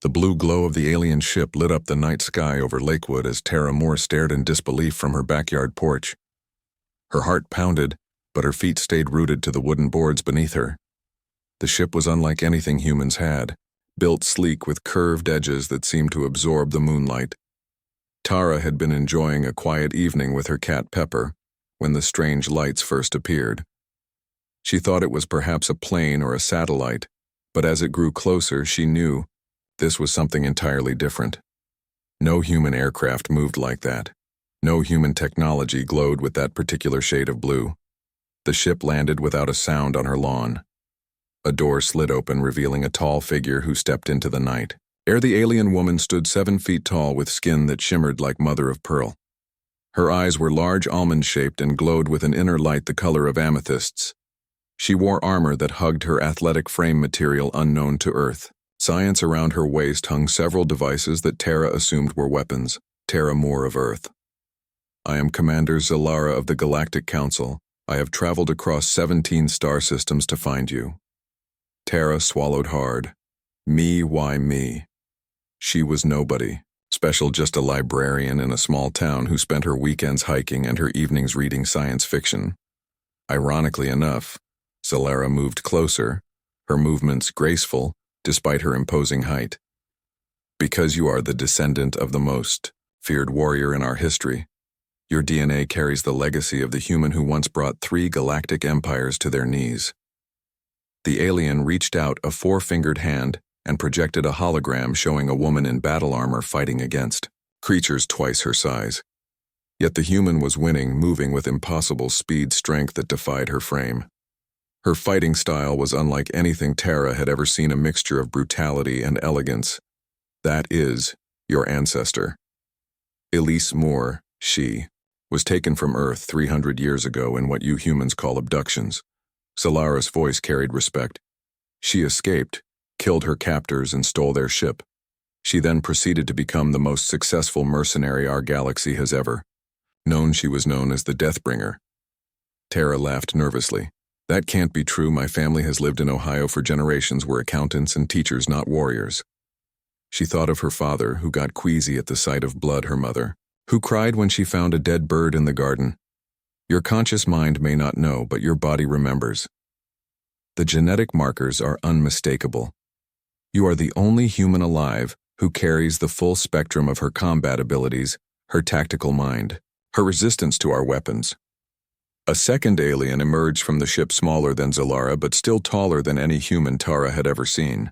The blue glow of the alien ship lit up the night sky over Lakewood as Tara Moore stared in disbelief from her backyard porch. Her heart pounded, but her feet stayed rooted to the wooden boards beneath her. The ship was unlike anything humans had, built sleek with curved edges that seemed to absorb the moonlight. Tara had been enjoying a quiet evening with her cat Pepper when the strange lights first appeared. She thought it was perhaps a plane or a satellite, but as it grew closer, she knew this was something entirely different. No human aircraft moved like that. No human technology glowed with that particular shade of blue. The ship landed without a sound on her lawn. A door slid open, revealing a tall figure who stepped into the night. The alien woman stood 7 feet tall with skin that shimmered like mother of pearl. Her eyes were large almond-shaped and glowed with an inner light the color of amethysts. She wore armor that hugged her athletic frame material unknown to Earth. Science around her waist hung several devices that Tara assumed were weapons. Tara Moore of Earth. I am Commander Zalara of the Galactic Council. I have traveled across 17 star systems to find you. Tara swallowed hard. Me, why me? She was nobody, special, just a librarian in a small town who spent her weekends hiking and her evenings reading science fiction. Ironically enough, Zalara moved closer, her movements graceful, despite her imposing height. Because you are the descendant of the most feared warrior in our history, your DNA carries the legacy of the human who once brought 3 galactic empires to their knees. The alien reached out a 4-fingered hand and projected a hologram showing a woman in battle armor fighting against creatures twice her size. Yet the human was winning, moving with impossible speed, strength that defied her frame. Her fighting style was unlike anything Tara had ever seen, a mixture of brutality and elegance. That is your ancestor. Elise Moore, she, was taken from Earth 300 years ago in what you humans call abductions. Zalara's voice carried respect. She escaped, killed her captors, and stole their ship. She then proceeded to become the most successful mercenary our galaxy has ever known. She was known as the Deathbringer. Tara laughed nervously. That can't be true. My family has lived in Ohio for generations. We're accountants and teachers, not warriors. She thought of her father, who got queasy at the sight of blood, her mother, who cried when she found a dead bird in the garden. Your conscious mind may not know, but your body remembers. The genetic markers are unmistakable. You are the only human alive who carries the full spectrum of her combat abilities, her tactical mind, her resistance to our weapons. A second alien emerged from the ship, smaller than Zalara but still taller than any human Tara had ever seen.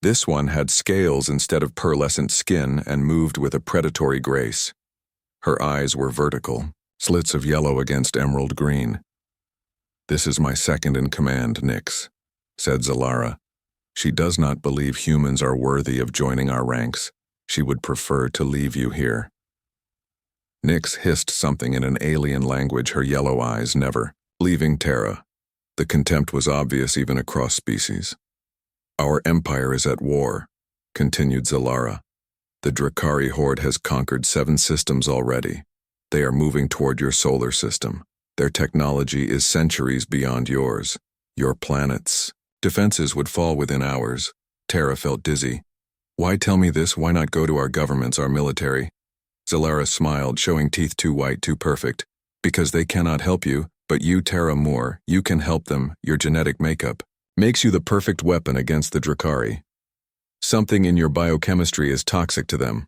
This one had scales instead of pearlescent skin and moved with a predatory grace. Her eyes were vertical, slits of yellow against emerald green. This is my second in command, Nyx, said Zalara. She does not believe humans are worthy of joining our ranks. She would prefer to leave you here. Nyx hissed something in an alien language, her yellow eyes never leaving Tara. The contempt was obvious even across species. Our empire is at war, continued Zalara. The Drakari horde has conquered 7 systems already. They are moving toward your solar system. Their technology is centuries beyond yours. Your planet's defenses would fall within hours. Tara felt dizzy. Why tell me this? Why not go to our governments, our military? Zalara smiled, showing teeth too white, too perfect. Because they cannot help you, but you, Tara Moore, you can help them. Your genetic makeup makes you the perfect weapon against the Drakari. Something in your biochemistry is toxic to them.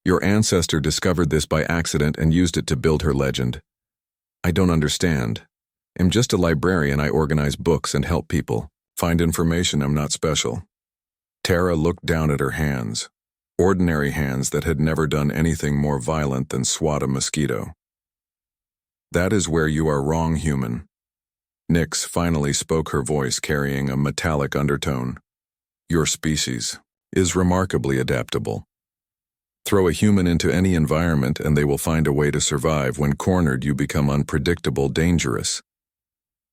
Your ancestor discovered this by accident and used it to build her legend. I don't understand. I'm just a librarian. I organize books and help people find information. I'm not special. Tara looked down at her hands. Ordinary hands that had never done anything more violent than swat a mosquito. That is where you are wrong, human. Nyx finally spoke, her voice carrying a metallic undertone. Your species is remarkably adaptable. Throw a human into any environment and they will find a way to survive. When cornered, you become unpredictable, dangerous.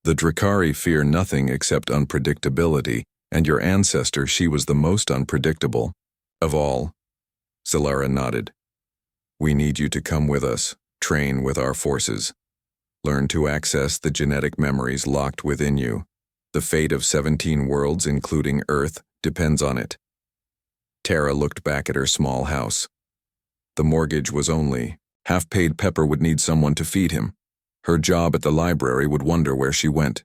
The Drakari fear nothing except unpredictability, and your ancestor, she was the most unpredictable of all. Zalara nodded. We need you to come with us, train with our forces. Learn to access the genetic memories locked within you. The fate of 17 worlds, including Earth, depends on it. Tara looked back at her small house. The mortgage was only half-paid. Pepper would need someone to feed him. Her job at the library would wonder where she went.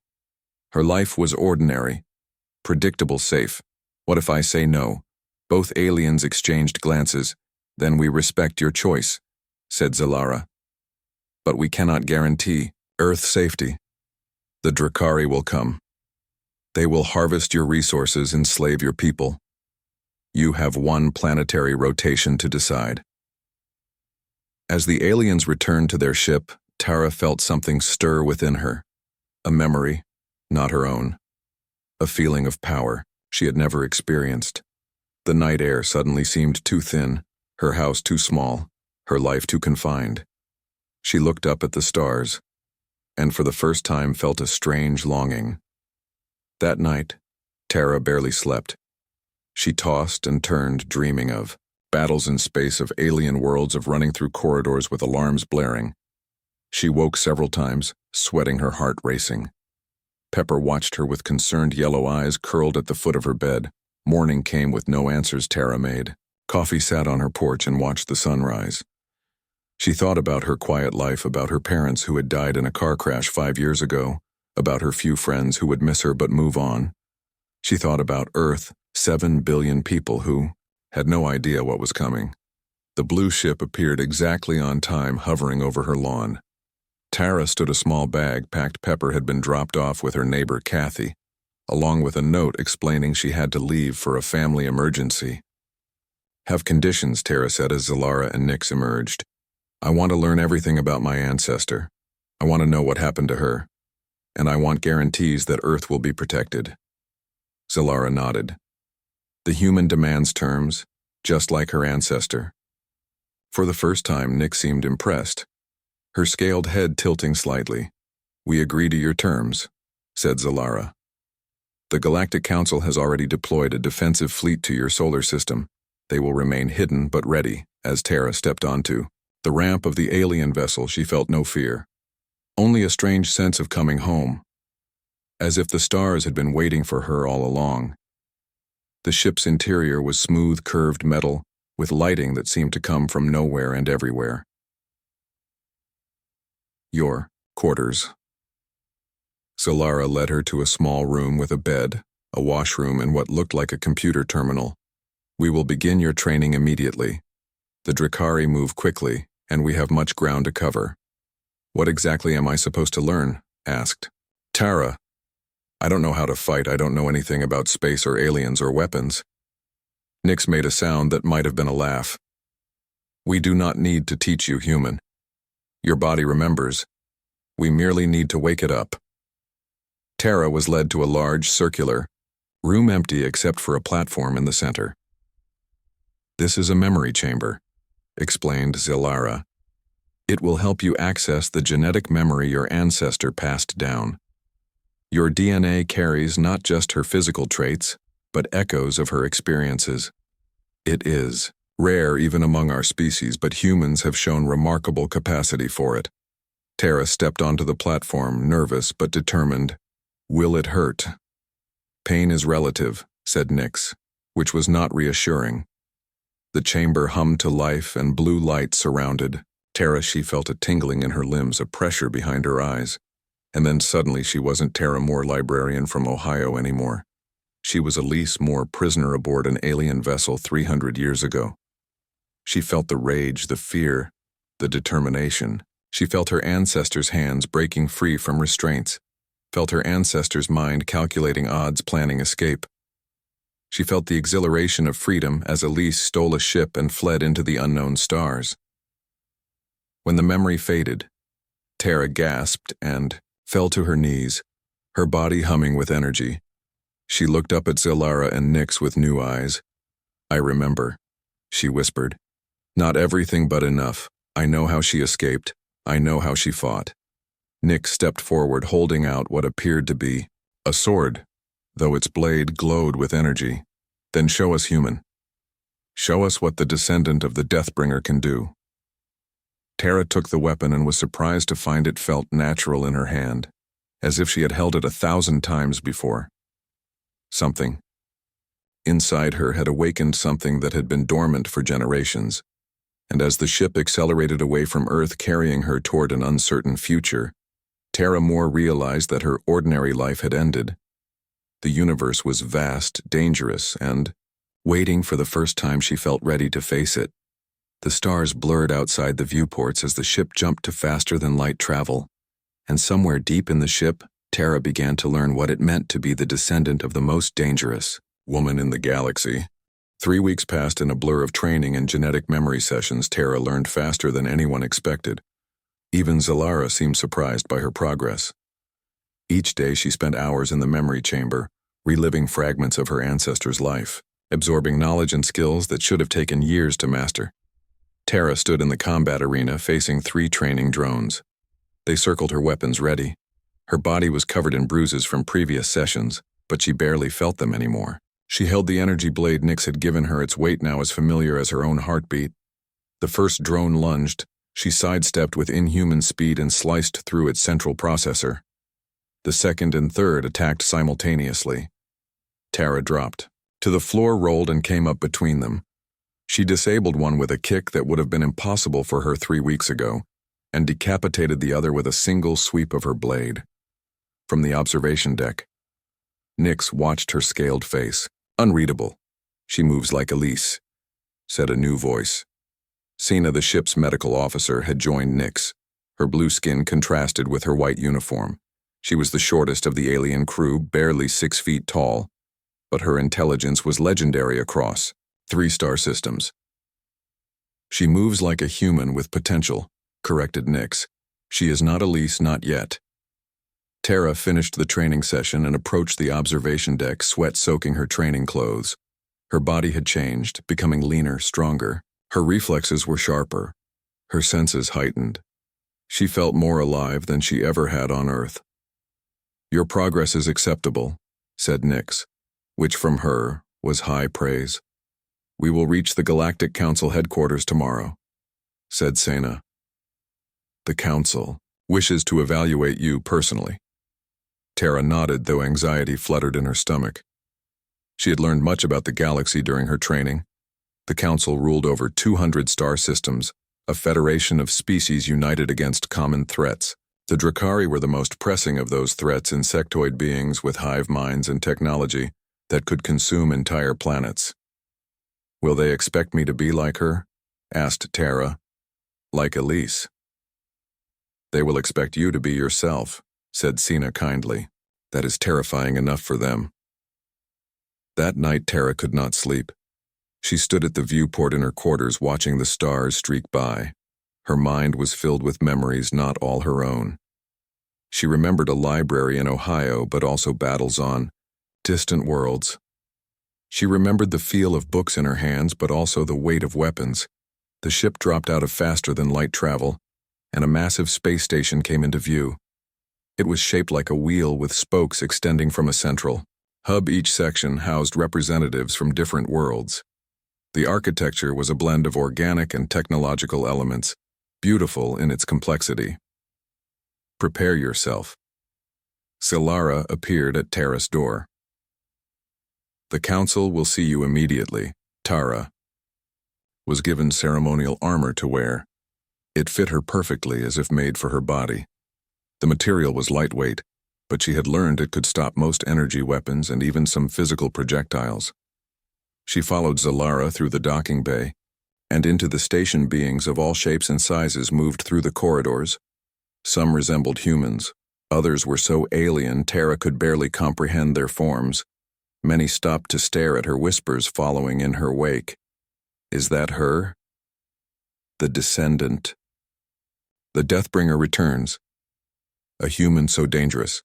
Her life was ordinary, predictable, safe. What if I say no? Both aliens exchanged glances. Then we respect your choice, said Zalara. But we cannot guarantee Earth safety. The Drakari will come. They will harvest your resources, enslave your people. You have one planetary rotation to decide. As the aliens returned to their ship, Tara felt something stir within her. A memory, not her own. A feeling of power she had never experienced. The night air suddenly seemed too thin, her house too small, her life too confined. She looked up at the stars, and for the first time felt a strange longing. That night, Tara barely slept. She tossed and turned, dreaming of battles in space, of alien worlds, of running through corridors with alarms blaring. She woke several times, sweating, her heart racing. Pepper watched her with concerned yellow eyes, curled at the foot of her bed. Morning came with no answers Tara made. Coffee sat on her porch and watched the sunrise. She thought about her quiet life, about her parents who had died in a car crash 5 years ago, about her few friends who would miss her but move on. She thought about Earth, 7 billion people who had no idea what was coming. The blue ship appeared exactly on time, hovering over her lawn. Tara stood a small bag packed. Pepper had been dropped off with her neighbor Kathy, along with a note explaining she had to leave for a family emergency. Have conditions, Tara said as Zalara and Nix emerged. I want to learn everything about my ancestor. I want to know what happened to her. And I want guarantees that Earth will be protected. Zalara nodded. The human demands terms, just like her ancestor. For the first time, Nix seemed impressed, her scaled head tilting slightly. We agree to your terms, said Zalara. The Galactic Council has already deployed a defensive fleet to your solar system. They will remain hidden but ready. As Tara stepped onto the ramp of the alien vessel, she felt no fear, only a strange sense of coming home, as if the stars had been waiting for her all along. The ship's interior was smooth, curved metal, with lighting that seemed to come from nowhere and everywhere. Your quarters. Zalara led her to a small room with a bed, a washroom, and what looked like a computer terminal. We will begin your training immediately. The Drakari move quickly, and we have much ground to cover. What exactly am I supposed to learn? Asked Tara. I don't know how to fight. I don't know anything about space or aliens or weapons. Nix made a sound that might have been a laugh. We do not need to teach you, human. Your body remembers. We merely need to wake it up. Tara was led to a large, circular room, empty except for a platform in the center. This is a memory chamber, explained Zalara. It will help you access the genetic memory your ancestor passed down. Your DNA carries not just her physical traits, but echoes of her experiences. It is rare even among our species, but humans have shown remarkable capacity for it. Tara stepped onto the platform, nervous but determined. Will it hurt? Pain is relative, said Nix, which was not reassuring. The chamber hummed to life and blue light surrounded Tara. She felt a tingling in her limbs, a pressure behind her eyes. And then suddenly she wasn't Tara Moore, librarian from Ohio, anymore. She was Elise Moore, prisoner aboard an alien vessel 300 years ago. She felt the rage, the fear, the determination. She felt her ancestors' hands breaking free from restraints, felt her ancestors' mind calculating odds, planning escape. She felt the exhilaration of freedom as Elise stole a ship and fled into the unknown stars. When the memory faded, Tara gasped and fell to her knees, her body humming with energy. She looked up at Zalara and Nix with new eyes. I remember, she whispered. Not everything, but enough. I know how she escaped. I know how she fought. Nix stepped forward, holding out what appeared to be a sword, though its blade glowed with energy. Then show us, human. Show us what the descendant of the Deathbringer can do. Tara took the weapon and was surprised to find it felt natural in her hand, as if she had held it 1,000 times before. Something Inside her had awakened something that had been dormant for generations, and as the ship accelerated away from Earth carrying her toward an uncertain future, Tara Moore realized that her ordinary life had ended. The universe was vast, dangerous, and, waiting for the first time she felt ready to face it. The stars blurred outside the viewports as the ship jumped to faster-than-light travel, and somewhere deep in the ship, Tara began to learn what it meant to be the descendant of the most dangerous woman in the galaxy. 3 weeks passed in a blur of training and genetic memory sessions. Tara learned faster than anyone expected. Even Zalara seemed surprised by her progress. Each day she spent hours in the memory chamber, reliving fragments of her ancestors' life, absorbing knowledge and skills that should have taken years to master. Tara stood in the combat arena facing 3 training drones. They circled her weapons ready. Her body was covered in bruises from previous sessions, but she barely felt them anymore. She held the energy blade Nyx had given her, its weight now as familiar as her own heartbeat. The first drone lunged. She sidestepped with inhuman speed and sliced through its central processor. The second and third attacked simultaneously. Tara dropped. To the floor rolled and came up between them. She disabled one with a kick that would have been impossible for her 3 weeks ago, and decapitated the other with a single sweep of her blade. From the observation deck, Nyx watched her scaled face. Unreadable. "She moves like Elise," said a new voice. Sina, the ship's medical officer, had joined Nyx. Her blue skin contrasted with her white uniform. She was the shortest of the alien crew, barely 6 feet tall, but her intelligence was legendary across 3 star systems. "She moves like a human with potential," corrected Nyx. "She is not Elise, not yet." Tara finished the training session and approached the observation deck, sweat soaking her training clothes. Her body had changed, becoming leaner, stronger. Her reflexes were sharper, her senses heightened. She felt more alive than she ever had on Earth. "Your progress is acceptable," said Nyx, which from her was high praise. "We will reach the Galactic Council headquarters tomorrow," said Sena. "The Council wishes to evaluate you personally." Tara nodded, though anxiety fluttered in her stomach. She had learned much about the galaxy during her training. The Council ruled over 200 star systems, a federation of species united against common threats. The Drakari were the most pressing of those threats, insectoid beings with hive minds and technology that could consume entire planets. "Will they expect me to be like her?" asked Tara. "Like Elise." "They will expect you to be yourself," said Sina kindly. "That is terrifying enough for them." That night Tara could not sleep. She stood at the viewport in her quarters watching the stars streak by. Her mind was filled with memories not all her own. She remembered a library in Ohio, but also battles on distant worlds. She remembered the feel of books in her hands, but also the weight of weapons. The ship dropped out of faster-than-light travel, and a massive space station came into view. It was shaped like a wheel with spokes extending from a central hub. Each section housed representatives from different worlds. The architecture was a blend of organic and technological elements, beautiful in its complexity. "Prepare yourself." Zalara appeared at Tara's door. "The Council will see you immediately." Tara was given ceremonial armor to wear. It fit her perfectly, as if made for her body. The material was lightweight, but she had learned it could stop most energy weapons and even some physical projectiles. She followed Zalara through the docking bay, and into the station. Beings of all shapes and sizes moved through the corridors. Some resembled humans, others were so alien Tara could barely comprehend their forms. Many stopped to stare at her, whispers following in her wake. "Is that her? The descendant. The Deathbringer returns. A human so dangerous."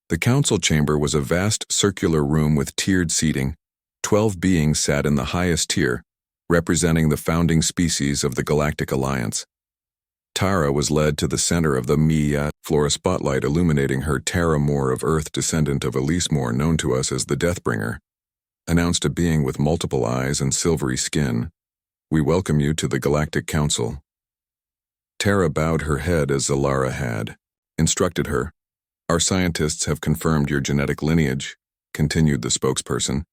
The council chamber was a vast circular room with tiered seating. 12 beings sat in the highest tier, representing the founding species of the Galactic Alliance. Tara was led to the center of the Mia floor, a spotlight illuminating her. "Tara Moore of Earth, descendant of Elise Moore, known to us as the Deathbringer," announced a being with multiple eyes and silvery skin. "We welcome you to the Galactic Council." Tara bowed her head as Zalara had instructed her. "Our scientists have confirmed your genetic lineage," continued the spokesperson.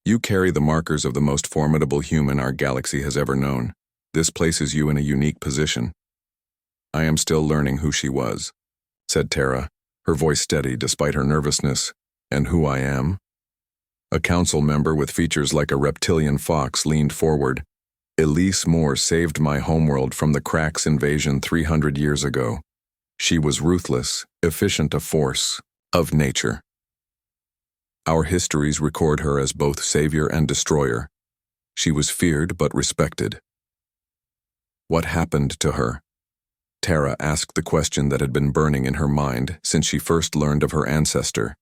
You carry the markers of the most formidable human our galaxy has ever known. This places you in a unique position. I am still learning who she was, said Tara, her voice steady despite her nervousness. And who I am? A council member with features like a reptilian fox leaned forward. Elise Moore saved my homeworld from the Cracks invasion 300 years ago. She was ruthless, efficient, a force of nature. Our histories record her as both savior and destroyer. She was feared but respected. What happened to her? Tara asked the question that had been burning in her mind since she first learned of her ancestor.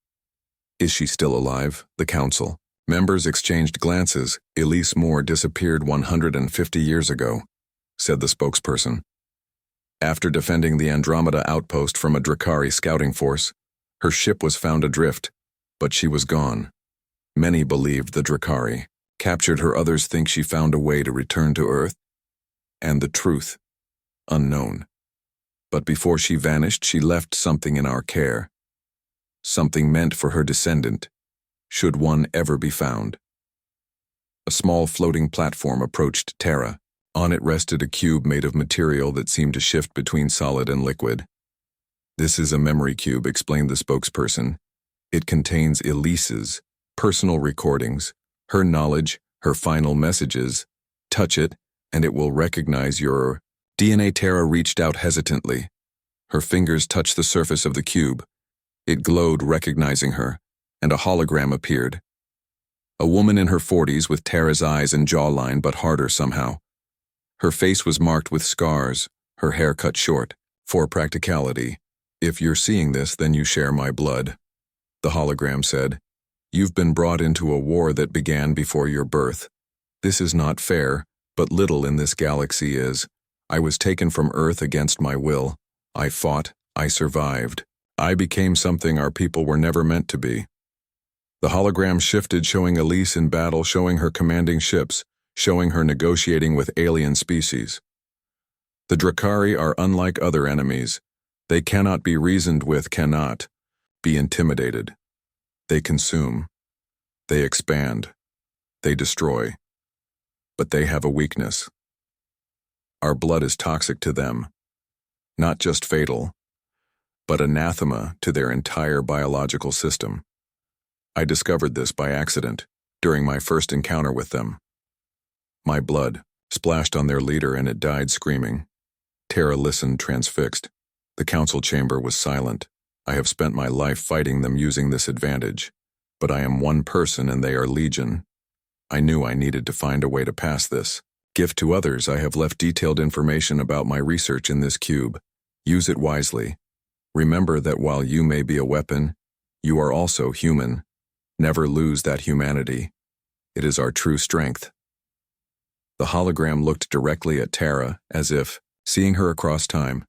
Is she still alive? The council members exchanged glances. Elise Moore disappeared 150 years ago, said the spokesperson. After defending the Andromeda outpost from a Drakari scouting force, her ship was found adrift, but she was gone. Many believed the Drakari captured her. Others think she found a way to return to Earth. And the truth, unknown. But before she vanished, she left something in our care. Something meant for her descendant, should one ever be found. A small floating platform approached Tara. On it rested a cube made of material that seemed to shift between solid and liquid. This is a memory cube, explained the spokesperson. It contains Elise's personal recordings, her knowledge, her final messages. Touch it, and it will recognize your DNA. Tara reached out hesitantly. Her fingers touched the surface of the cube. It glowed, recognizing her, and a hologram appeared. A woman in her 40s with Tara's eyes and jawline, but harder somehow. Her face was marked with scars, her hair cut short. For practicality, if you're seeing this, then you share my blood. The hologram said, you've been brought into a war that began before your birth. This is not fair, but little in this galaxy is. I was taken from Earth against my will. I fought, I survived. I became something our people were never meant to be. The hologram shifted, showing Elise in battle, showing her commanding ships, showing her negotiating with alien species. The Drakari are unlike other enemies. They cannot be reasoned with, cannot be intimidated. They consume. They expand. They destroy. But they have a weakness. Our blood is toxic to them. Not just fatal, but anathema to their entire biological system. I discovered this by accident during my first encounter with them. My blood splashed on their leader and it died screaming. Tara listened, transfixed. The council chamber was silent. I have spent my life fighting them using this advantage, but I am one person and they are legion. I knew I needed to find a way to pass this gift to others. I have left detailed information about my research in this cube. Use it wisely. Remember that while you may be a weapon, you are also human. Never lose that humanity. It is our true strength. The hologram looked directly at Tara, as if seeing her across time.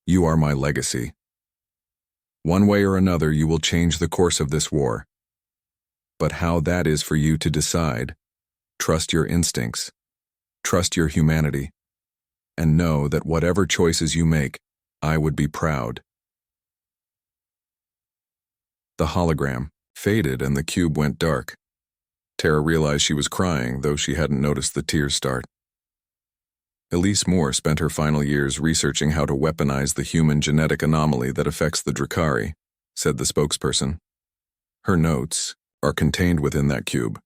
You are my legacy. One way or another, you will change the course of this war. But how, that is for you to decide. Trust your instincts. Trust your humanity. And know that whatever choices you make, I would be proud. The hologram faded and the cube went dark. Tara realized she was crying, though she hadn't noticed the tears start. Elise Moore spent her final years researching how to weaponize the human genetic anomaly that affects the Drakari, said the spokesperson. Her notes are contained within that cube,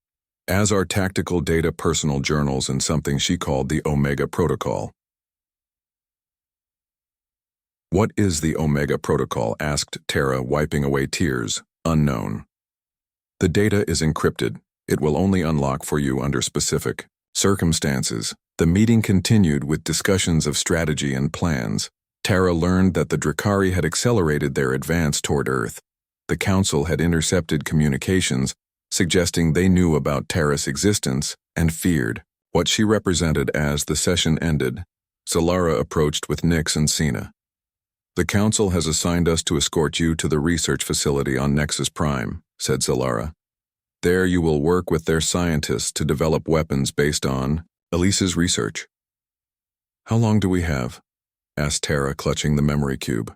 as are tactical data, personal journals, and something she called the Omega Protocol. What is the Omega Protocol? Asked Tara, wiping away tears. Unknown. The data is encrypted. It will only unlock for you under specific circumstances. The meeting continued with discussions of strategy and plans. Tara learned that the Drakari had accelerated their advance toward Earth. The Council had intercepted communications, suggesting they knew about Tara's existence and feared what she represented. As the session ended, Solara approached with Nyx and Cena. The Council has assigned us to escort you to the research facility on Nexus Prime, said Solara. There you will work with their scientists to develop weapons based on Elise's research. How long do we have? Asked Tara, clutching the memory cube.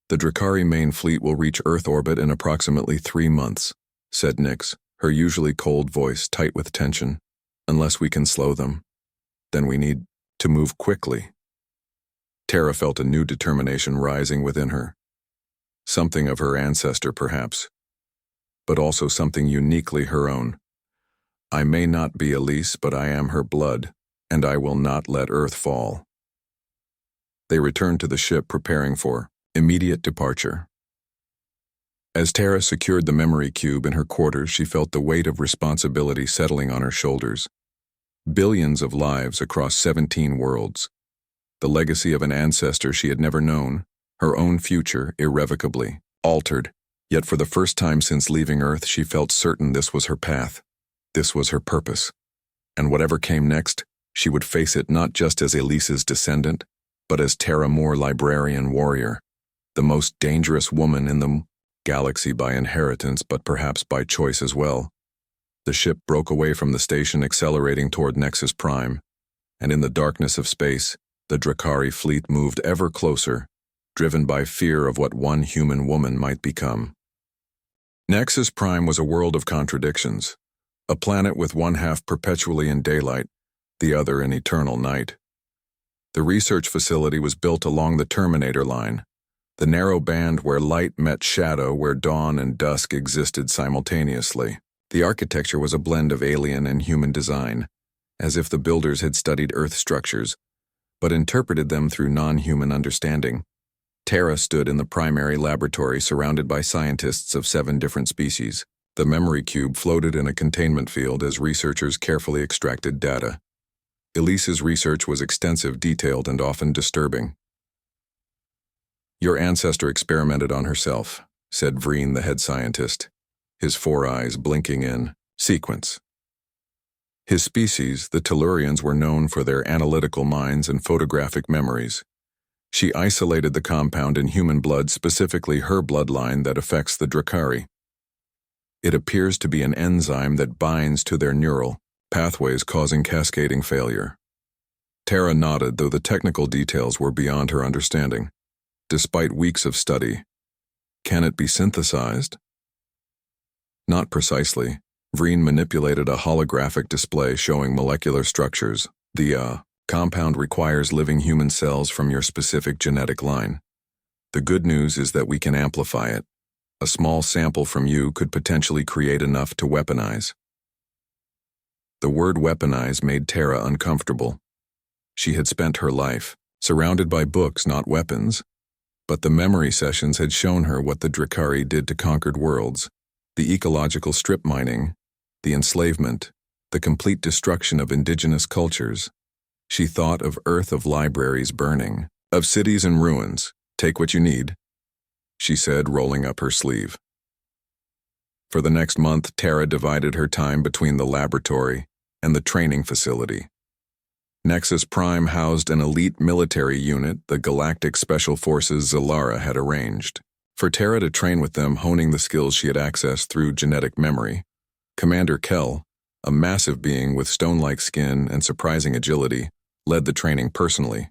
The Drakari main fleet will reach Earth orbit in approximately 3 months, said Nyx. her usually cold voice tight with tension. "Unless we can slow them, then we need to move quickly." Tara felt a new determination rising within her. Something of her ancestor, perhaps, but also something uniquely her own. "I may not be Elise, but I am her blood, and I will not let Earth fall." They returned to the ship, preparing for immediate departure. As Tara secured the memory cube in her quarters, she felt the weight of responsibility settling on her shoulders. Billions of lives across 17 worlds. The legacy of an ancestor she had never known, her own future irrevocably altered. Yet for the first time since leaving Earth, she felt certain this was her path. This was her purpose. And whatever came next, she would face it not just as Elise's descendant, but as Tara Moore, librarian warrior, the most dangerous woman in the galaxy by inheritance, but perhaps by choice as well. The ship broke away from the station, accelerating toward Nexus Prime, and in the darkness of space, the Drakari fleet moved ever closer, driven by fear of what one human woman might become. Nexus Prime was a world of contradictions, a planet with one half perpetually in daylight, the other in eternal night. The research facility was built along the Terminator line, the narrow band where light met shadow, where dawn and dusk existed simultaneously. The architecture was a blend of alien and human design, as if the builders had studied Earth structures, but interpreted them through non-human understanding. Tara stood in the primary laboratory, surrounded by scientists of 7 different species. The memory cube floated in a containment field as researchers carefully extracted data. Elise's research was extensive, detailed, and often disturbing. "Your ancestor experimented on herself," said Vreen, the head scientist, his 4 eyes blinking in sequence. His species, the Tellurians, were known for their analytical minds and photographic memories. She isolated the compound in human blood, specifically her bloodline, that affects the Drakari. It appears to be an enzyme that binds to their neural pathways, causing cascading failure. Tara nodded, though the technical details were beyond her understanding. Despite weeks of study, can it be synthesized? Not precisely. Vreen manipulated a holographic display showing molecular structures. The compound requires living human cells from your specific genetic line. The good news is that we can amplify it. A small sample from you could potentially create enough to weaponize. The word weaponize made Tara uncomfortable. She had spent her life surrounded by books, not weapons. But the memory sessions had shown her what the Drakari did to conquered worlds. The ecological strip mining, the enslavement, the complete destruction of indigenous cultures. She thought of Earth, of libraries burning, of cities in ruins. "Take what you need," she said, rolling up her sleeve. For the next month, Tara divided her time between the laboratory and the training facility. Nexus Prime housed an elite military unit the Galactic Special Forces Zalara had arranged for Tara to train with them, honing the skills she had accessed through genetic memory. Commander Kell, a massive being with stone-like skin and surprising agility, led the training personally.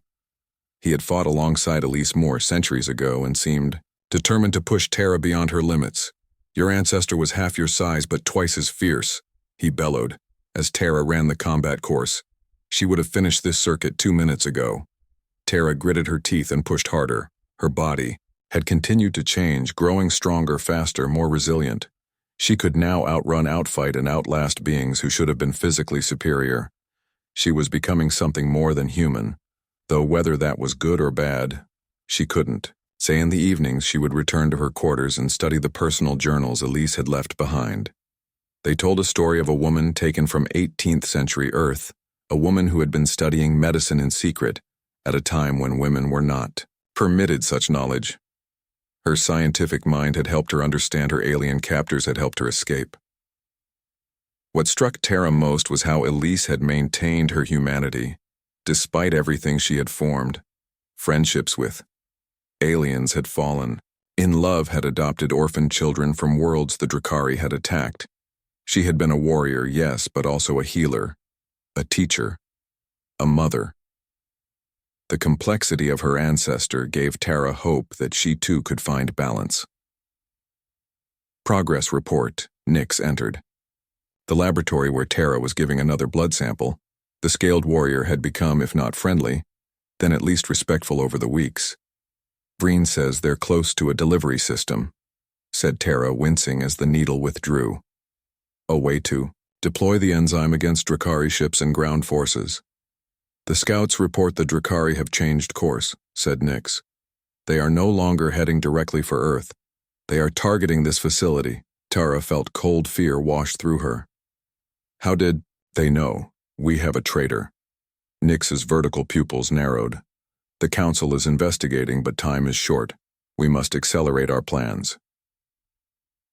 He had fought alongside Elise Moore centuries ago and seemed determined to push Tara beyond her limits. "Your ancestor was half your size but twice as fierce," he bellowed, as Tara ran the combat course. "She would have finished this circuit 2 minutes ago." Tara gritted her teeth and pushed harder. Her body had continued to change, growing stronger, faster, more resilient. She could now outrun, outfight, and outlast beings who should have been physically superior. She was becoming something more than human, though whether that was good or bad, she couldn't say. In the evenings, she would return to her quarters and study the personal journals Elise had left behind. They told a story of a woman taken from 18th century Earth, a woman who had been studying medicine in secret at a time when women were not permitted such knowledge. Her scientific mind had helped her understand, her alien captors had helped her escape. What struck Tara most was how Elise had maintained her humanity, despite everything she had formed. Friendships with aliens had fallen. In love had adopted orphaned children from worlds the Drakari had attacked. She had been a warrior, yes, but also a healer, a teacher, a mother. The complexity of her ancestor gave Tara hope that she too could find balance. Progress report. Nix entered. The laboratory where Tara was giving another blood sample, the scaled warrior had become, if not friendly, then at least respectful over the weeks. Vreen says they're close to a delivery system, said Tara, wincing as the needle withdrew. A way to deploy the enzyme against Drakari ships and ground forces. The scouts report the Drakari have changed course, said Nix. They are no longer heading directly for Earth. They are targeting this facility. Tara felt cold fear wash through her. How did they know? We have a traitor. Nix's vertical pupils narrowed. The council is investigating, but time is short. We must accelerate our plans.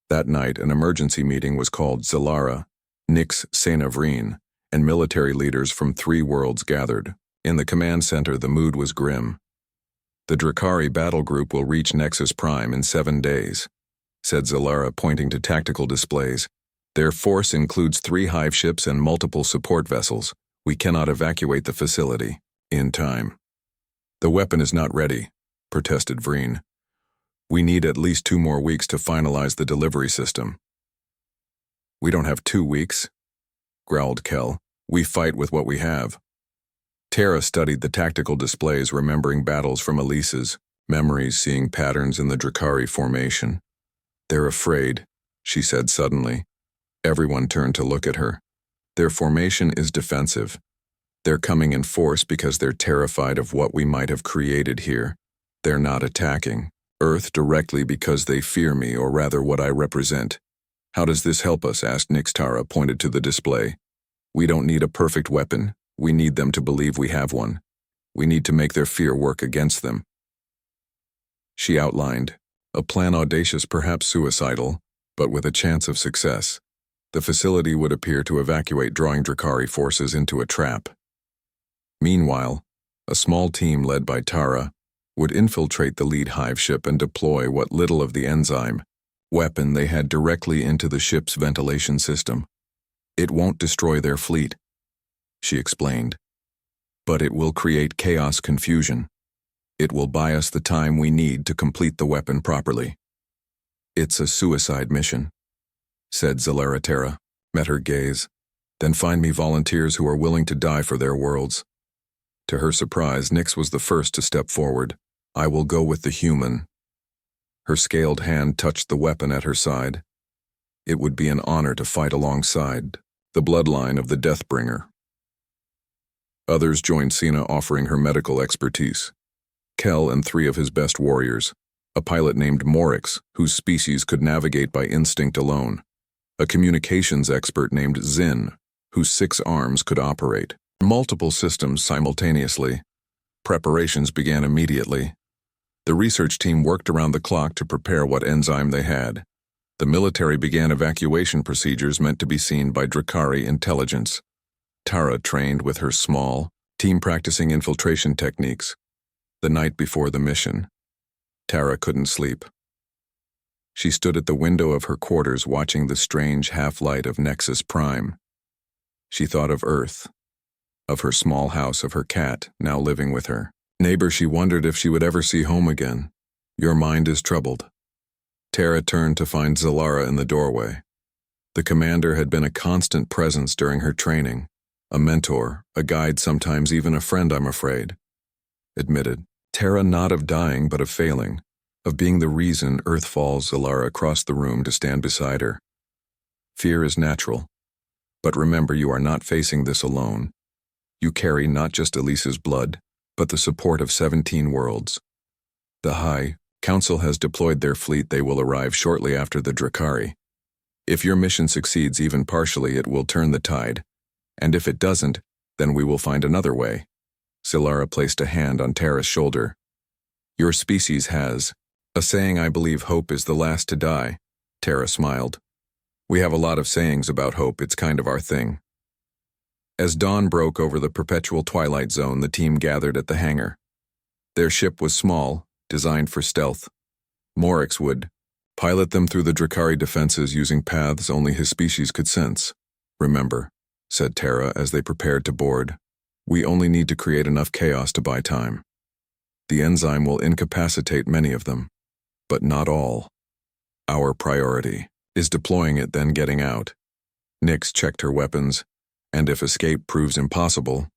That night, an emergency meeting was called. Zalara, Nix, Sena Vreen, and military leaders from 3 worlds gathered. In the command center, the mood was grim. The Drakari battle group will reach Nexus Prime in 7 days, said Zalara, pointing to tactical displays. Their force includes 3 hive ships and multiple support vessels. We cannot evacuate the facility in time. The weapon is not ready, protested Vreen. We need at least 2 more weeks to finalize the delivery system. We don't have 2 weeks, growled Kel. We fight with what we have. Tara studied the tactical displays, remembering battles from Elise's memories, seeing patterns in the Drakari formation. They're afraid, she said suddenly. Everyone turned to look at her. Their formation is defensive. They're coming in force because they're terrified of what we might have created here. They're not attacking Earth directly because they fear me, or rather what I represent. How does this help us? Asked Nix. Tara pointed to the display. We don't need a perfect weapon. We need them to believe we have one. We need to make their fear work against them. She outlined a plan audacious, perhaps suicidal, but with a chance of success. The facility would appear to evacuate, drawing Drakari forces into a trap. Meanwhile, a small team led by Tara would infiltrate the lead hive ship and deploy what little of the enzyme weapon they had directly into the ship's ventilation system. It won't destroy their fleet, she explained, but it will create chaos, confusion. It will buy us the time we need to complete the weapon properly. It's a suicide mission, said Zalara. Tara met her gaze. Then find me volunteers who are willing to die for their worlds. To her surprise, Nix was the first to step forward. I will go with the human. Her scaled hand touched the weapon at her side. It would be an honor to fight alongside the bloodline of the Deathbringer. Others joined Sena, offering her medical expertise. Kel and 3 of his best warriors, a pilot named Morix, whose species could navigate by instinct alone, a communications expert named Zin, whose 6 arms could operate multiple systems simultaneously. Preparations began immediately. The research team worked around the clock to prepare what enzyme they had. The military began evacuation procedures meant to be seen by Drakari intelligence. Tara trained with her small team, practicing infiltration techniques. The night before the mission, Tara couldn't sleep. She stood at the window of her quarters, watching the strange half-light of Nexus Prime. She thought of Earth, of her small house, of her cat, now living with her neighbor. She wondered if she would ever see home again. Your mind is troubled. Tara turned to find Zalara in the doorway. The commander had been a constant presence during her training. A mentor, a guide, sometimes even a friend, I'm afraid. Admitted. Tara, not of dying, but of failing, of being the reason Earth falls. Zalara crossed the room to stand beside her. Fear is natural. But remember, you are not facing this alone. You carry not just Elise's blood, but the support of 17 worlds. The High Council has deployed their fleet. They will arrive shortly after the Drakari. If your mission succeeds even partially, it will turn the tide. And if it doesn't, then we will find another way. Zalara placed a hand on Tara's shoulder. Your species has a saying, I believe hope is the last to die. Tara smiled. We have a lot of sayings about hope. It's kind of our thing. As dawn broke over the perpetual twilight zone, the team gathered at the hangar. Their ship was small, designed for stealth. Morix would pilot them through the Drakari defenses using paths only his species could sense. Remember, said Tara as they prepared to board, we only need to create enough chaos to buy time. The enzyme will incapacitate many of them, but not all. Our priority is deploying it, then getting out. Nyx checked her weapons, and if escape proves impossible,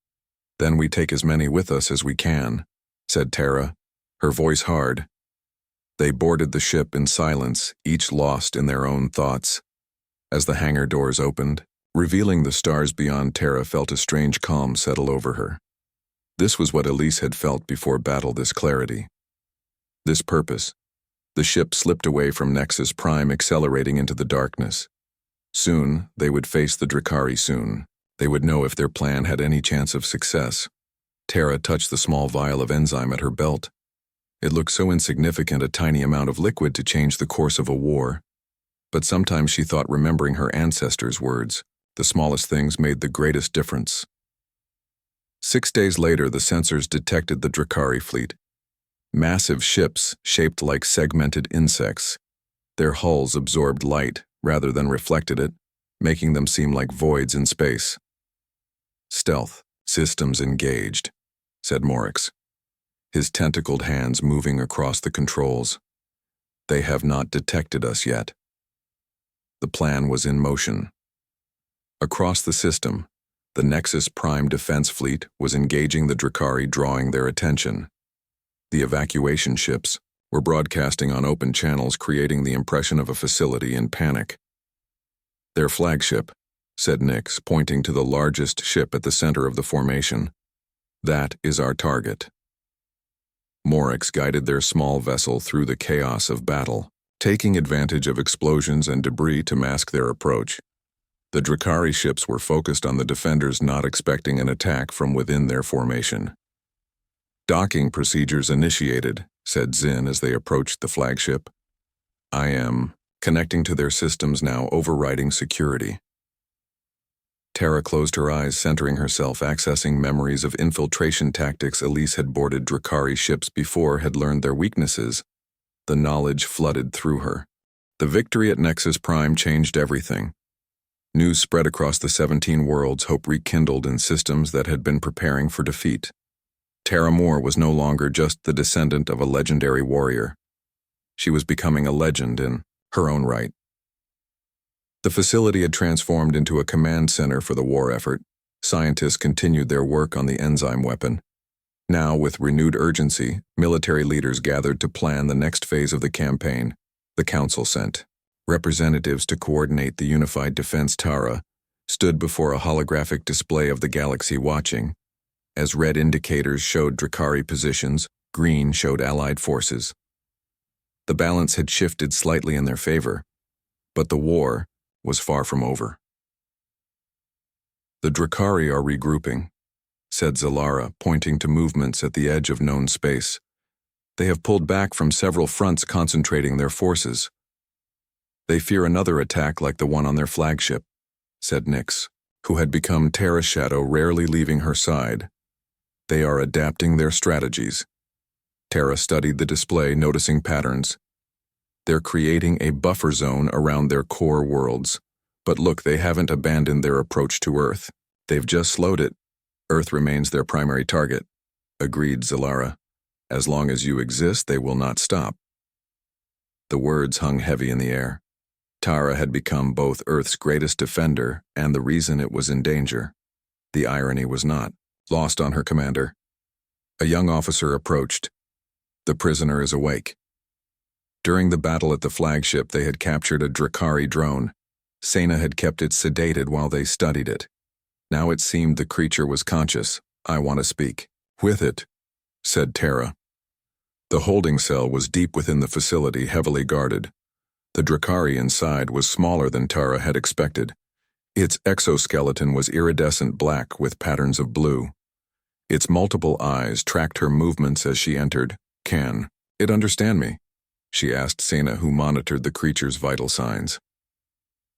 then we take as many with us as we can, said Tara, her voice hard. They boarded the ship in silence, each lost in their own thoughts. As the hangar doors opened, revealing the stars beyond, Tara felt a strange calm settle over her. This was what Elise had felt before battle, this clarity. This purpose. The ship slipped away from Nexus Prime, accelerating into the darkness. Soon, they would face the Drakari soon. They would know if their plan had any chance of success. Tara touched the small vial of enzyme at her belt. It looked so insignificant, a tiny amount of liquid to change the course of a war. But sometimes she thought, remembering her ancestors' words, the smallest things made the greatest difference. 6 days later, the sensors detected the Drakari fleet. Massive ships shaped like segmented insects. Their hulls absorbed light rather than reflected it, making them seem like voids in space. Stealth, systems engaged, said Morix, his tentacled hands moving across the controls. They have not detected us yet. The plan was in motion. Across the system, the Nexus Prime defense fleet was engaging the Drakari, drawing their attention. The evacuation ships were broadcasting on open channels, creating the impression of a facility in panic. Their flagship, said Nyx, pointing to the largest ship at the center of the formation. That is our target. Morix guided their small vessel through the chaos of battle, taking advantage of explosions and debris to mask their approach. The Drakari ships were focused on the defenders, not expecting an attack from within their formation. Docking procedures initiated, said Zin as they approached the flagship. I am connecting to their systems now, overriding security. Tara closed her eyes, centering herself, accessing memories of infiltration tactics. Elise had boarded Drakari ships before, had learned their weaknesses. The knowledge flooded through her. The victory at Nexus Prime changed everything. News spread across the 17 worlds, hope rekindled in systems that had been preparing for defeat. Tara Moore was no longer just the descendant of a legendary warrior. She was becoming a legend in her own right. The facility had transformed into a command center for the war effort. Scientists continued their work on the enzyme weapon. Now, with renewed urgency, military leaders gathered to plan the next phase of the campaign. The Council sent representatives to coordinate the unified defense. Tara stood before a holographic display of the galaxy, watching. As red indicators showed Drakari positions, green showed Allied forces. The balance had shifted slightly in their favor, but the war was far from over. The Drakari are regrouping, said Zalara, pointing to movements at the edge of known space. They have pulled back from several fronts, concentrating their forces. They fear another attack like the one on their flagship, said Nyx, who had become Tara's shadow, rarely leaving her side. They are adapting their strategies. Tara studied the display, noticing patterns. They're creating a buffer zone around their core worlds. But look, they haven't abandoned their approach to Earth. They've just slowed it. Earth remains their primary target, agreed Zalara. As long as you exist, they will not stop. The words hung heavy in the air. Tara had become both Earth's greatest defender and the reason it was in danger. The irony was not lost on her commander. A young officer approached. The prisoner is awake. During the battle at the flagship, they had captured a Drakari drone. Sena had kept it sedated while they studied it. Now it seemed the creature was conscious. I want to speak. With it, said Tara. The holding cell was deep within the facility, heavily guarded. The Drakari inside was smaller than Tara had expected. Its exoskeleton was iridescent black with patterns of blue. Its multiple eyes tracked her movements as she entered. Can it understand me? She asked Sena, who monitored the creature's vital signs.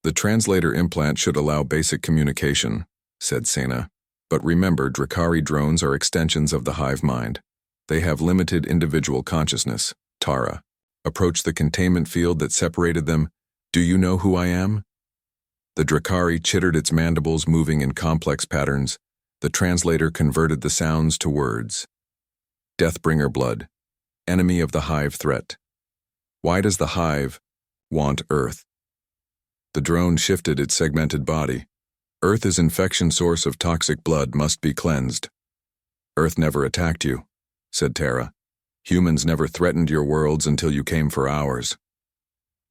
The translator implant should allow basic communication, said Sena. But remember, Drakari drones are extensions of the hive mind. They have limited individual consciousness. Tara approached the containment field that separated them. Do you know who I am? The Drakari chittered, its mandibles moving in complex patterns. The translator converted the sounds to words. Deathbringer blood. Enemy of the hive threat. Why does the hive want Earth? The drone shifted its segmented body. Earth is infection source of toxic blood must be cleansed. Earth never attacked you, said Terra. Humans never threatened your worlds until you came for ours.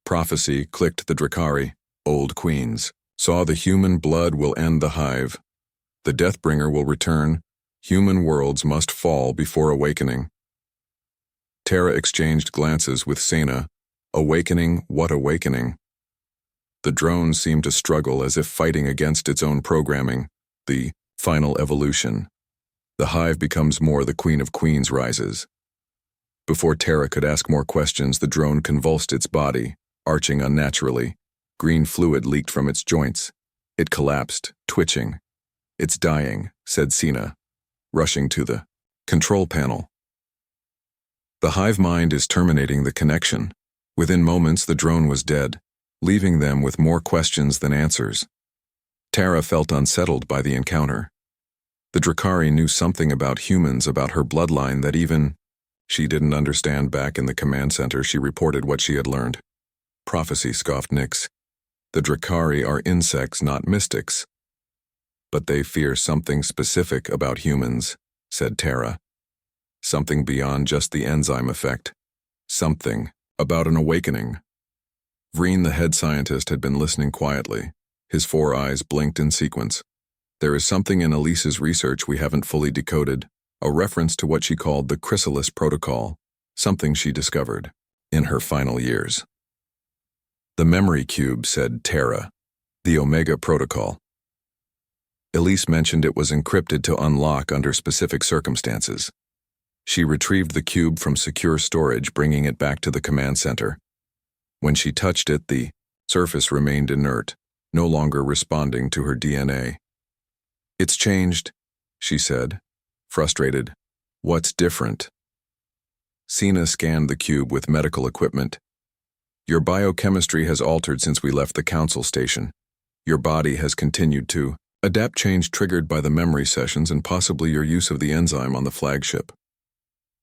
Prophecy, clicked the Drakari, old queens, saw the human blood will end the hive. The Deathbringer will return. Human worlds must fall before awakening. Terra exchanged glances with Sena. Awakening, what awakening? The drone seemed to struggle as if fighting against its own programming, the final evolution. The hive becomes more, the Queen of Queens rises. Before Terra could ask more questions, the drone convulsed its body, arching unnaturally. Green fluid leaked from its joints. It collapsed, twitching. It's dying, said Sena, rushing to the control panel. The hive mind is terminating the connection. Within moments, the drone was dead, leaving them with more questions than answers. Terra felt unsettled by the encounter. The Drakari knew something about humans, about her bloodline, that even she didn't understand. Back in the command center, she reported what she had learned. Prophecy, scoffed Nyx. The Drakari are insects, not mystics. But they fear something specific about humans, said Terra. Something beyond just the enzyme effect. Something about an awakening. Vreen, the head scientist, had been listening quietly. His 4 eyes blinked in sequence. There is something in Elise's research we haven't fully decoded, a reference to what she called the chrysalis protocol, something she discovered in her final years. The memory cube, said Terra. The Omega protocol. Elise mentioned it was encrypted to unlock under specific circumstances. She retrieved the cube from secure storage, bringing it back to the command center. When she touched it, the surface remained inert, no longer responding to her DNA. It's changed, she said, frustrated. What's different? Sena scanned the cube with medical equipment. Your biochemistry has altered since we left the council station. Your body has continued to adapt, change triggered by the memory sessions and possibly your use of the enzyme on the flagship.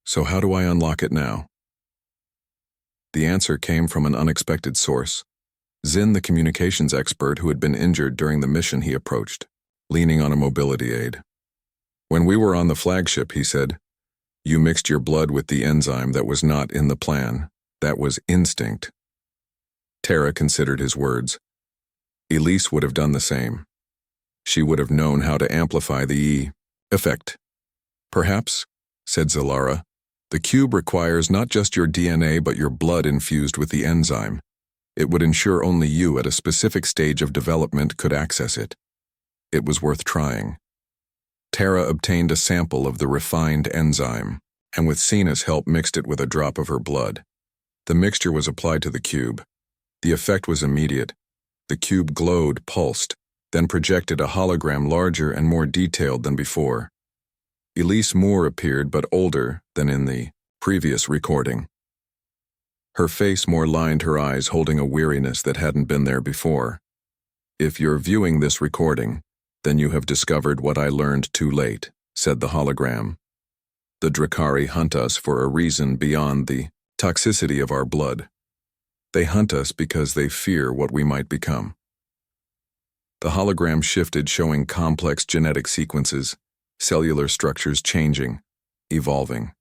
So how do I unlock it now? The answer came from an unexpected source. Zin, the communications expert who had been injured during the mission, he approached, leaning on a mobility aid. When we were on the flagship, he said, you mixed your blood with the enzyme. That was not in the plan. That was instinct. Terra considered his words. Elise would have done the same. She would have known how to amplify the E effect. Perhaps, said Zalara, the cube requires not just your DNA but your blood infused with the enzyme. It would ensure only you at a specific stage of development could access it. It was worth trying. Terra obtained a sample of the refined enzyme, and with Sena's help mixed it with a drop of her blood. The mixture was applied to the cube. The effect was immediate. The cube glowed, pulsed, then projected a hologram larger and more detailed than before. Elise Moore appeared, but older than in the previous recording. Her face more lined, her eyes holding a weariness that hadn't been there before. If you're viewing this recording, then you have discovered what I learned too late, said the hologram. The Drakari hunt us for a reason beyond the toxicity of our blood. They hunt us because they fear what we might become. The hologram shifted, showing complex genetic sequences, cellular structures changing, evolving.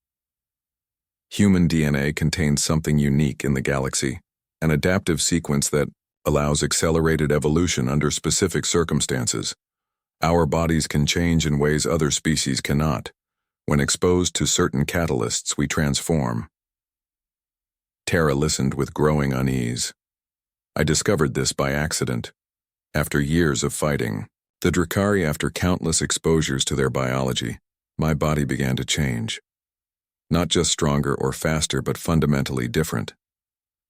Human DNA contains something unique in the galaxy, an adaptive sequence that allows accelerated evolution under specific circumstances. Our bodies can change in ways other species cannot. When exposed to certain catalysts, we transform. Terra listened with growing unease. I discovered this by accident. After years of fighting, the Drakari, after countless exposures to their biology, my body began to change. Not just stronger or faster, but fundamentally different.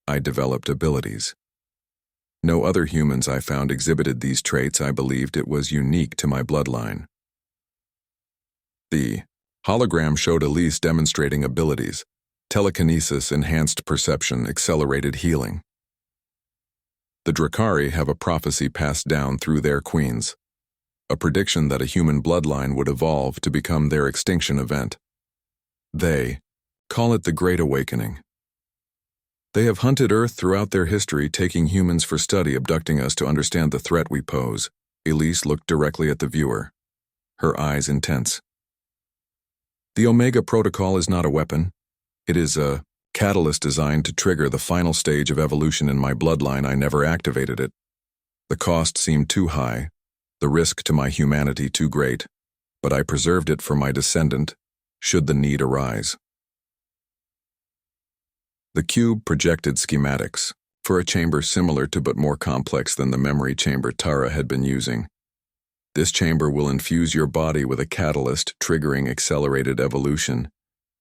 I developed abilities. No other humans I found exhibited these traits. I believed it was unique to my bloodline. The hologram showed Elise demonstrating abilities: telekinesis, enhanced perception, accelerated healing. The Drakari have a prophecy passed down through their queens, a prediction that a human bloodline would evolve to become their extinction event. They call it the Great Awakening. They have hunted Earth throughout their history, taking humans for study, abducting us to understand the threat we pose. Elise looked directly at the viewer, her eyes intense. The Omega Protocol is not a weapon. It is a catalyst designed to trigger the final stage of evolution in my bloodline. I never activated it. The cost seemed too high, the risk to my humanity too great, but I preserved it for my descendant, should the need arise. The cube projected schematics for a chamber similar to but more complex than the memory chamber Tara had been using. This chamber will infuse your body with a catalyst, triggering accelerated evolution.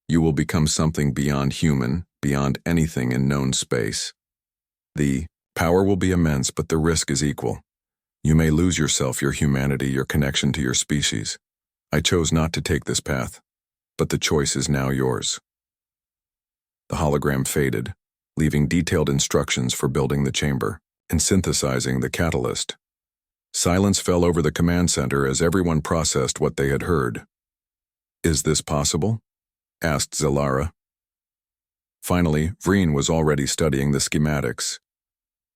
You will become something beyond human, beyond anything in known space. The power will be immense, but the risk is equal. You may lose yourself, your humanity, your connection to your species. I chose not to take this path, but the choice is now yours. The hologram faded, leaving detailed instructions for building the chamber and synthesizing the catalyst. Silence fell over the command center as everyone processed what they had heard. "Is this possible?" asked Zalara. Finally, Vreen was already studying the schematics.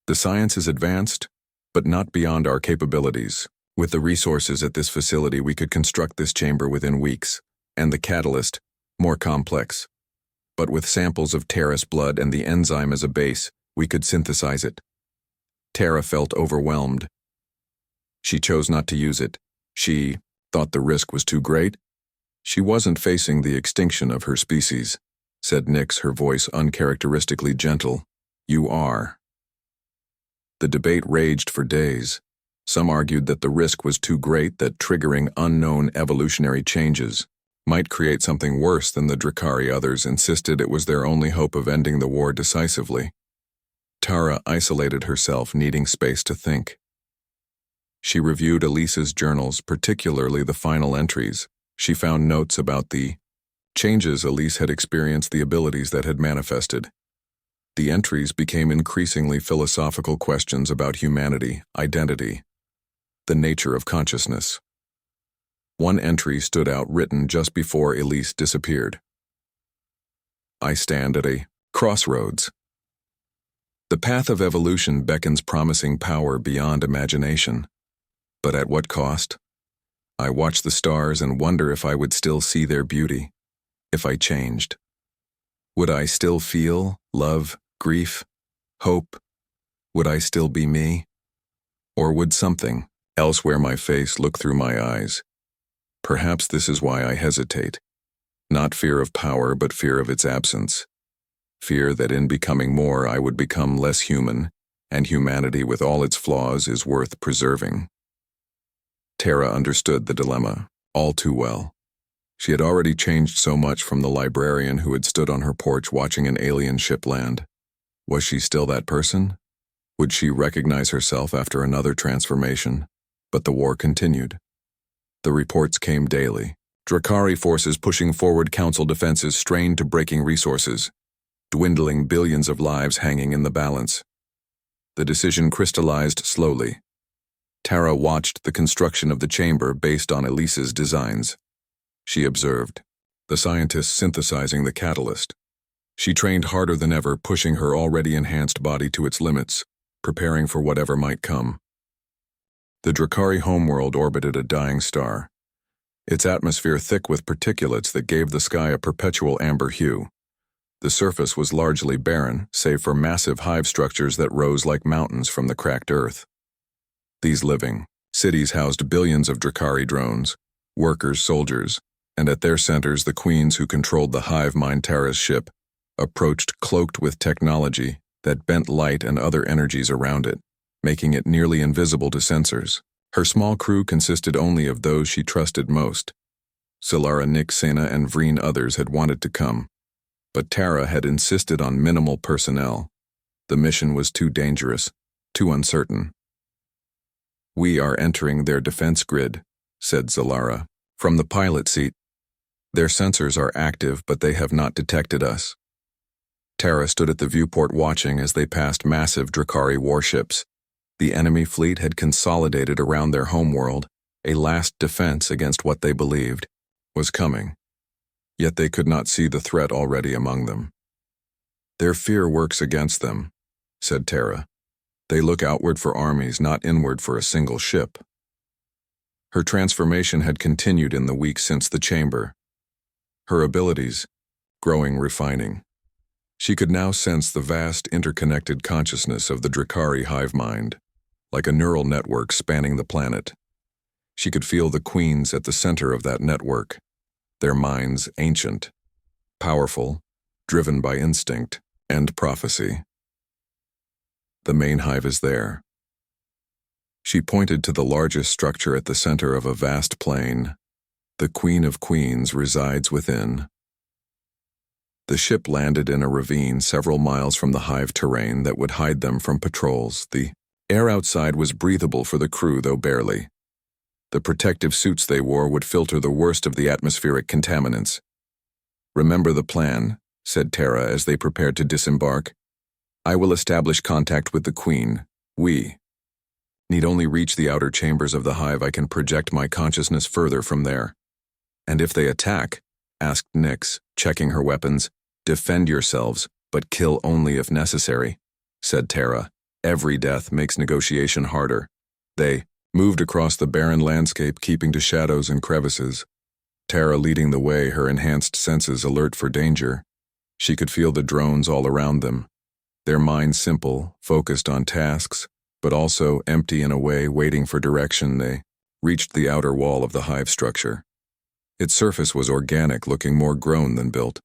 "The science is advanced, but not beyond our capabilities. With the resources at this facility, we could construct this chamber within weeks, and the catalyst, more complex. But with samples of Terra's blood and the enzyme as a base, we could synthesize it." Tara felt overwhelmed. She chose not to use it. She thought the risk was too great. "She wasn't facing the extinction of her species," said Nyx, her voice uncharacteristically gentle. "You are." The debate raged for days. Some argued that the risk was too great, that triggering unknown evolutionary changes might create something worse than the Drakari. Others insisted it was their only hope of ending the war decisively. Tara isolated herself, needing space to think. She reviewed Elise's journals, particularly the final entries. She found notes about the changes Elise had experienced, the abilities that had manifested. The entries became increasingly philosophical questions about humanity, identity, the nature of consciousness. One entry stood out, written just before Elise disappeared. "I stand at a crossroads. The path of evolution beckons promising power beyond imagination. But at what cost? I watch the stars and wonder if I would still see their beauty, if I changed. Would I still feel love, grief, hope? Would I still be me? Or would something else wear my face, look through my eyes? Perhaps this is why I hesitate. Not fear of power, but fear of its absence. Fear that in becoming more, I would become less human, and humanity with all its flaws is worth preserving." Tara understood the dilemma all too well. She had already changed so much from the librarian who had stood on her porch watching an alien ship land. Was she still that person? Would she recognize herself after another transformation? But the war continued. The reports came daily. Drakari forces pushing forward, council defenses strained to breaking resources, dwindling billions of lives hanging in the balance. The decision crystallized slowly. Tara watched the construction of the chamber based on Elise's designs. She observed the scientists synthesizing the catalyst. She trained harder than ever, pushing her already enhanced body to its limits, preparing for whatever might come. The Drakari homeworld orbited a dying star, its atmosphere thick with particulates that gave the sky a perpetual amber hue. The surface was largely barren, save for massive hive structures that rose like mountains from the cracked earth. These living cities housed billions of Drakari drones, workers, soldiers, and at their centers the queens who controlled the hive mind. Tara's ship approached cloaked with technology that bent light and other energies around it, making it nearly invisible to sensors. Her small crew consisted only of those she trusted most. Zalara, Nyx, Sena, and Vreen. Others had wanted to come, but Tara had insisted on minimal personnel. The mission was too dangerous, too uncertain. "We are entering their defense grid," said Zalara, from the pilot seat. "Their sensors are active, but they have not detected us." Tara stood at the viewport watching as they passed massive Drakari warships. The enemy fleet had consolidated around their homeworld. A last defense against what they believed was coming. Yet they could not see the threat already among them. Their fear works against them, said Tara. They look outward for armies, not inward for a single ship. Her transformation had continued in the weeks since the chamber. Her abilities, growing, refining. She could now sense the vast interconnected consciousness of the Drakari hive mind, like a neural network spanning the planet. She could feel the queens at the center of that network, their minds ancient, powerful, driven by instinct and prophecy. The main hive is there. She pointed to the largest structure at the center of a vast plain. The Queen of Queens resides within. The ship landed in a ravine several miles from the hive terrain that would hide them from patrols. The air outside was breathable for the crew, though barely. The protective suits they wore would filter the worst of the atmospheric contaminants. "Remember the plan," said Tara as they prepared to disembark. "I will establish contact with the Queen. We need only reach the outer chambers of the hive. I can project my consciousness further from there." "And if they attack?" asked Nyx, checking her weapons. "Defend yourselves, but kill only if necessary," said Tara. "Every death makes negotiation harder." They moved across the barren landscape, keeping to shadows and crevices. Tara leading the way, her enhanced senses alert for danger. She could feel the drones all around them, their minds simple, focused on tasks, but also empty in a way, waiting for direction. They reached the outer wall of the hive structure. Its surface was organic, looking more grown than built.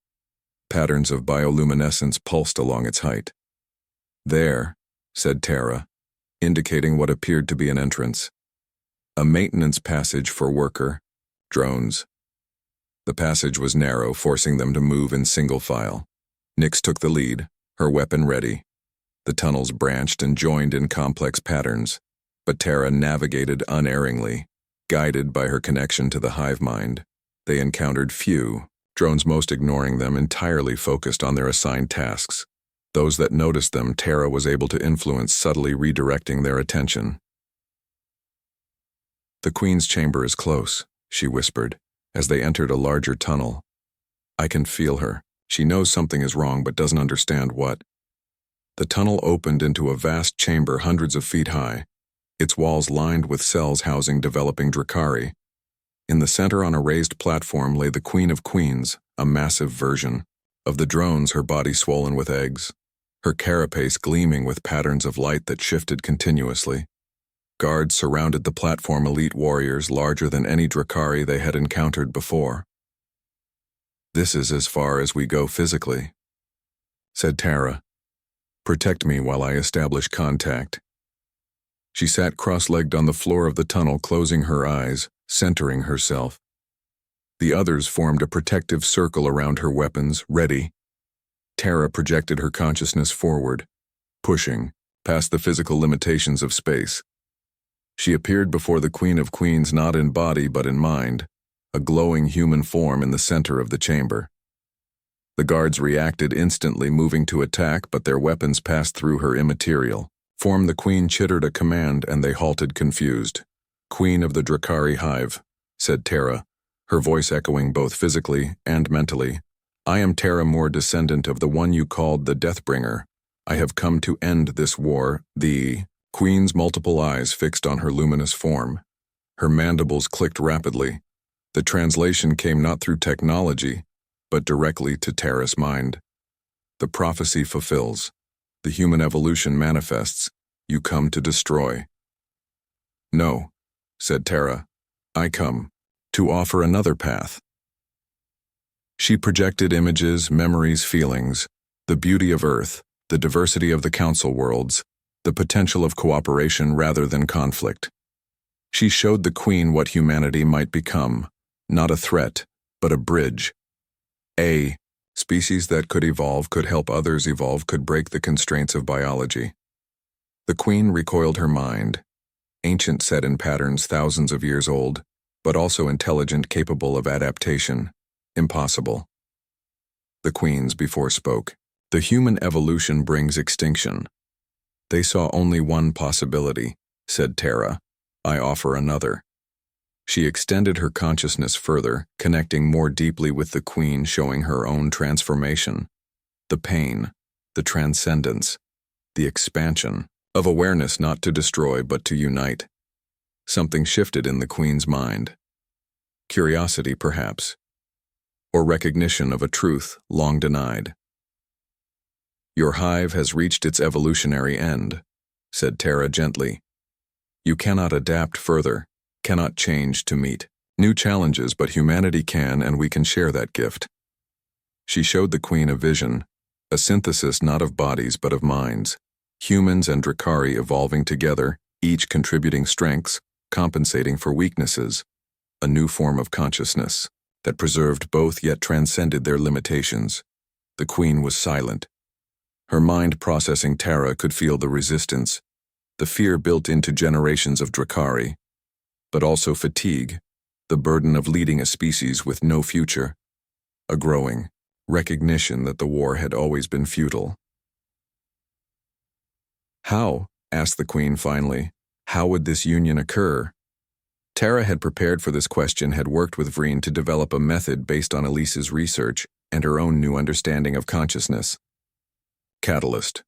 Patterns of bioluminescence pulsed along its height. "There," said Tara, indicating what appeared to be an entrance. "A maintenance passage for worker drones." The passage was narrow, forcing them to move in single file. Nyx took the lead, her weapon ready. The tunnels branched and joined in complex patterns, but Tara navigated unerringly, guided by her connection to the hive mind. They encountered few, drones most ignoring them, entirely focused on their assigned tasks. Those that noticed them, Tara was able to influence, subtly redirecting their attention. "The Queen's chamber is close," she whispered, as they entered a larger tunnel. "I can feel her. She knows something is wrong but doesn't understand what." The tunnel opened into a vast chamber hundreds of feet high, its walls lined with cells housing developing Drakari. In the center, on a raised platform, lay the Queen of Queens, a massive version of the drones, her body swollen with eggs, her carapace gleaming with patterns of light that shifted continuously. Guards surrounded the platform, elite warriors larger than any Drakari they had encountered before. "This is as far as we go physically," said Tara. "Protect me while I establish contact." She sat cross-legged on the floor of the tunnel, closing her eyes, centering herself. The others formed a protective circle around her weapons, ready. Tara projected her consciousness forward, pushing past the physical limitations of space. She appeared before the Queen of Queens, not in body but in mind, a glowing human form in the center of the chamber. The guards reacted instantly, moving to attack, but their weapons passed through her immaterial form. The Queen chittered a command, and they halted, confused. "Queen of the Drakari hive," said Tara, her voice echoing both physically and mentally. "I am Tara Moore, descendant of the one you called the Deathbringer. I have come to end this war." The Queen's multiple eyes fixed on her luminous form. Her mandibles clicked rapidly. The translation came not through technology, but directly to Tara's mind. "The prophecy fulfills. The human evolution manifests. You come to destroy." "No," said Tara. "I come to offer another path." She projected images, memories, feelings, the beauty of Earth, the diversity of the Council worlds, the potential of cooperation rather than conflict. She showed the Queen what humanity might become, not a threat, but a bridge. A species that could evolve, could help others evolve, could break the constraints of biology. The Queen recoiled her mind, ancient, set in patterns thousands of years old, but also intelligent, capable of adaptation. Impossible. The Queens before spoke. "The human evolution brings extinction." "They saw only one possibility," said Tara. "I offer another." She extended her consciousness further, connecting more deeply with the Queen, showing her own transformation. The pain, the transcendence, the expansion of awareness not to destroy but to unite. Something shifted in the Queen's mind. Curiosity, perhaps, or recognition of a truth long denied. "Your hive has reached its evolutionary end," said Tara gently. "You cannot adapt further, cannot change to meet new challenges, but humanity can, and we can share that gift." She showed the Queen a vision, a synthesis not of bodies but of minds, humans and Drakari evolving together, each contributing strengths, compensating for weaknesses, a new form of consciousness that preserved both yet transcended their limitations. The Queen was silent. Her mind processing Tara could feel the resistance, the fear built into generations of Drakari, but also fatigue, the burden of leading a species with no future, a growing recognition that the war had always been futile. "How?" asked the Queen finally. "How would this union occur?" Tara had prepared for this question, had worked with Vreen to develop a method based on Elise's research and her own new understanding of consciousness. Catalyst.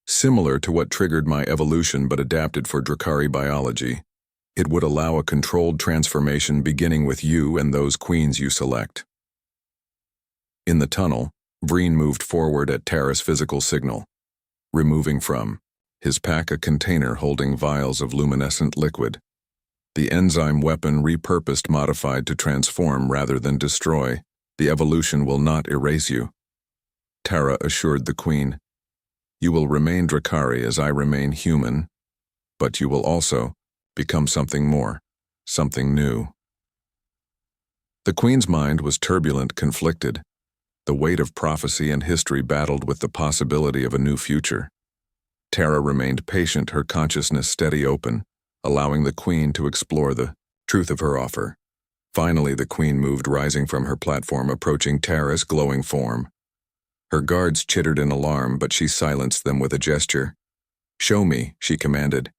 Similar to what triggered my evolution but adapted for Drakari biology, it would allow a controlled transformation beginning with you and those queens you select. In the tunnel, Vreen moved forward at Tara's physical signal, removing from his pack a container holding vials of luminescent liquid. The enzyme weapon repurposed, modified to transform rather than destroy. The evolution will not erase you. Tara assured the Queen. You will remain Drakari as I remain human, but you will also become something more, something new. The Queen's mind was turbulent, conflicted. The weight of prophecy and history battled with the possibility of a new future. Tara remained patient, her consciousness steady open, allowing the Queen to explore the truth of her offer. Finally, the Queen moved, rising from her platform, approaching Tara's glowing form. Her guards chittered in alarm, but she silenced them with a gesture. "Show me," she commanded.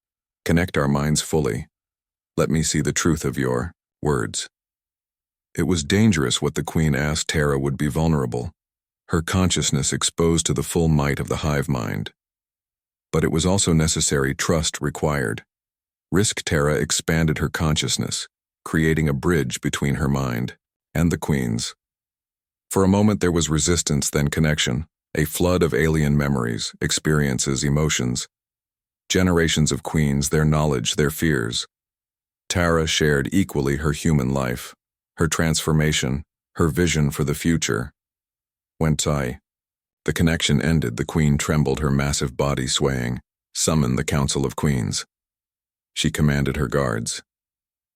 "Connect our minds fully. Let me see the truth of your words." It was dangerous what the Queen asked. Tara would be vulnerable, her consciousness exposed to the full might of the hive mind. But it was also necessary, trust required. Risk. Tara expanded her consciousness, creating a bridge between her mind and the Queen's. For a moment there was resistance, then connection, a flood of alien memories, experiences, emotions. Generations of queens, their knowledge, their fears. Tara shared equally her human life, her transformation, her vision for the future. When the connection ended, the Queen trembled, her massive body swaying. "Summon the Council of Queens." She commanded her guards.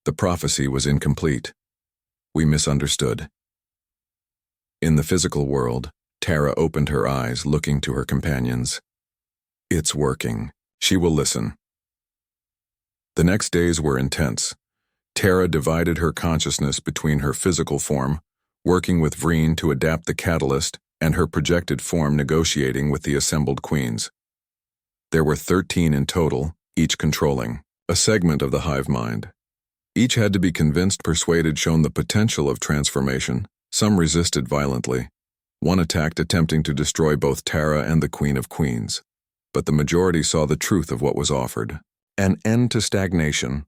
The prophecy was incomplete. We misunderstood. In the physical world, Tara opened her eyes, looking to her companions. "It's working. She will listen." The next days were intense. Tara divided her consciousness between her physical form, working with Vreen to adapt the catalyst, and her projected form, negotiating with the assembled queens. There were 13 in total, each controlling a segment of the hive mind. Each had to be convinced, persuaded, shown the potential of transformation. Some resisted violently. One attacked, attempting to destroy both Tara and the Queen of Queens. But the majority saw the truth of what was offered. An end to stagnation.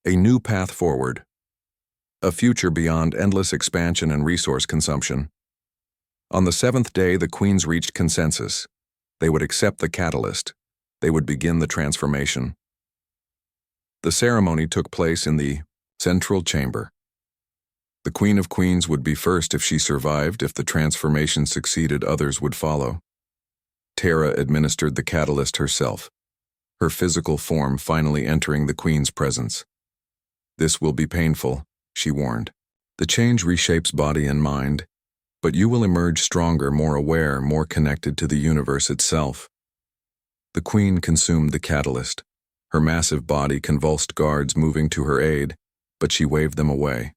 A new path forward. A future beyond endless expansion and resource consumption. On the 7th day, the queens reached consensus. They would accept the catalyst. They would begin the transformation. The ceremony took place in the central chamber. The Queen of Queens would be first if she survived. If the transformation succeeded, others would follow. Tara administered the catalyst herself, her physical form finally entering the Queen's presence. "This will be painful," she warned. "The change reshapes body and mind, but you will emerge stronger, more aware, more connected to the universe itself." The Queen consumed the catalyst. Her massive body convulsed, guards moving to her aid, but she waved them away.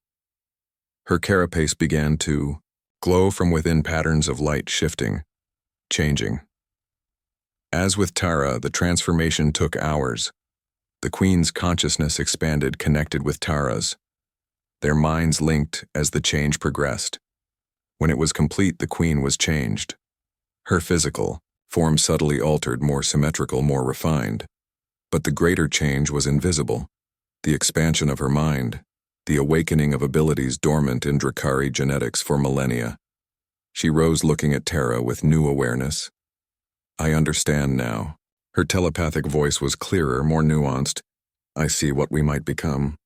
Her carapace began to glow from within, patterns of light shifting, changing. As with Tara, the transformation took hours. The Queen's consciousness expanded, connected with Tara's. Their minds linked as the change progressed. When it was complete, the Queen was changed. Her physical form subtly altered, more symmetrical, more refined. But the greater change was invisible. The expansion of her mind, the awakening of abilities dormant in Drakari genetics for millennia. She rose, looking at Tara with new awareness. I understand now. Her telepathic voice was clearer, more nuanced. I see what we might become.